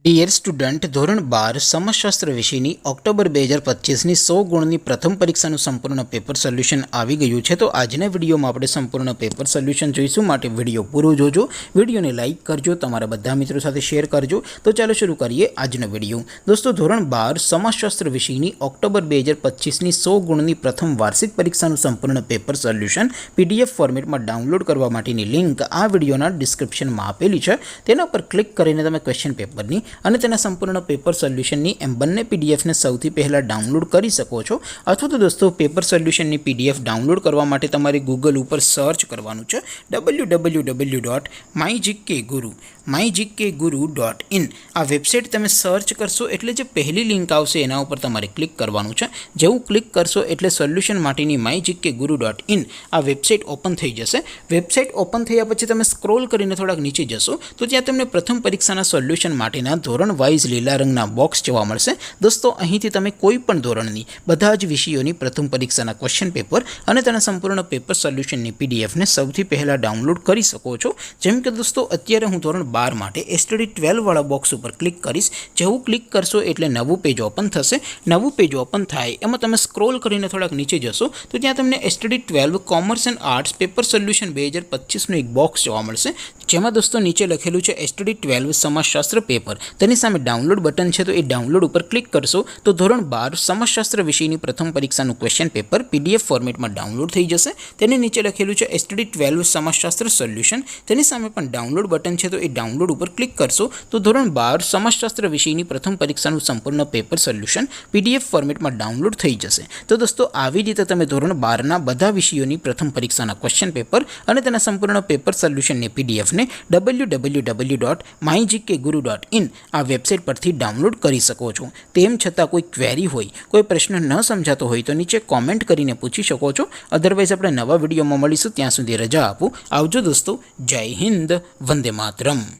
Dear student, ધોરણ 12 સમાજશાસ્ત્ર વિષયની October 2025ની 100 ગુણની પ્રથમ પરીક્ષાનું સંપૂર્ણ પેપર સોલ્યુશન આવી ગયું છે। તો આજના વિડીયોમાં આપણે સંપૂર્ણ પેપર સોલ્યુશન જોઈશું, માટે વિડીયો પૂરો જોજો, વિડીયોને લાઇક કરજો, તમારા બધા મિત્રો સાથે શેર કરજો। તો ચાલો શરૂ કરીએ આજનો વિડીયો। દોસ્તો, ધોરણ 12 સમાજશાસ્ત્ર વિષયની ઓક્ટોબર 2025ની 100 ગુણની પ્રથમ વાર્ષિક પરીક્ષાનું સંપૂર્ણ પેપર સોલ્યુશન પીડીએફ ફોર્મેટમાં ડાઉનલોડ કરવા માટેની લિંક આ વિડીયોના ડિસ્ક્રિપ્શનમાં આપેલી છે। તેના પર ક્લિક કરીને તમે ક્વેશ્ચન પેપરની અને તેના સંપૂર્ણ પેપર સોલ્યુશનની એમ બંને પીડીએફને સૌથી પહેલાં ડાઉનલોડ કરી શકો છો। અથવા તો દોસ્તો, પેપર સોલ્યુશનની પીડીએફ ડાઉનલોડ કરવા માટે તમારે ગૂગલ ઉપર સર્ચ કરવાનું છે www.mygkguru.in। આ વેબસાઇટ તમે સર્ચ કરશો એટલે જે પહેલી લિંક આવશે એના ઉપર તમારે ક્લિક કરવાનું છે। જેવું ક્લિક કરશો એટલે સોલ્યુશન માટેની mygkguru.in આ વેબસાઇટ ઓપન થઈ જશે। વેબસાઇટ ઓપન થયા પછી તમે સ્ક્રોલ કરીને થોડાક નીચે જશો તો ત્યાં તમને પ્રથમ પરીક્ષાના સોલ્યુશન માટેના ધોરણ વાઇઝ લીલા રંગના બોક્સ જોવા મળશે। દોસ્તો, અહીંથી તમે કોઈ પણ ધોરણની બધા જ વિષયોની પ્રથમ પરીક્ષાના ક્વેશ્ચન પેપર અને તેના સંપૂર્ણ પેપર સોલ્યુશનની પીડીએફને સૌથી પહેલાં ડાઉનલોડ કરી શકો છો। જેમ કે દોસ્તો, અત્યારે હું ધોરણ 12 માટે STD 12 વાળા બોક્સ ઉપર ક્લિક કરીશ। જેવું ક્લિક કરશો એટલે નવું પેજ ઓપન થશે। નવું પેજ ઓપન થાય એમાં તમે સ્ક્રોલ કરીને થોડાક નીચે જશો તો ત્યાં તમને STD 12 commerce and arts paper solution 2025નું એક બોક્સ જોવા મળશે, જેમાં દોસ્તો નીચે લખેલું છે STD 12 સમાજશાસ્ત્ર પેપર। તેની સામે ડાઉનલોડ બટન છે, તો એ ડાઉનલોડ ઉપર ક્લિક કરશો તો ધોરણ 12 સમાજશાસ્ત્ર વિષયની પ્રથમ પરીક્ષાનું ક્વેશ્ચન પેપર પીડીએફ ફોર્મેટમાં ડાઉનલોડ થઈ જશે। તેની નીચે લખેલું છે STD 12 સમાજશાસ્ત્ર સોલ્યુશન, તેની સામે પણ ડાઉનલોડ બટન છે, તો એ ડાઉનલોડ ઉપર ક્લિક કરશો તો ધોરણ 12 સમાજશાસ્ત્ર વિષયની પ્રથમ પરીક્ષાનું સંપૂર્ણ પેપર સોલ્યુશન પીડીએફ ફોર્મેટમાં ડાઉનલોડ થઈ જશે। તો દોસ્તો, આવી રીતે તમે ધોરણ 12ના બધા વિષયોની પ્રથમ પરીક્ષાના ક્વેશ્ચન પેપર અને તેના સંપૂર્ણ પેપર સોલ્યુશનની પીડીએફને www.mygkguru.in આ વેબસાઇટ પરથી ડાઉનલોડ કરી શકો છો। તેમ છતાં કોઈ ક્વેરી હોય, કોઈ પ્રશ્ન ન સમજાતો હોય તો નીચે કોમેન્ટ કરીને પૂછી શકો છો। અધરવાઇઝ આપણે નવા વિડીયોમાં મળીશું, ત્યાં સુધી રજા આપો। આવજો દોસ્તો, જય હિન્દ, વંદે માતરમ।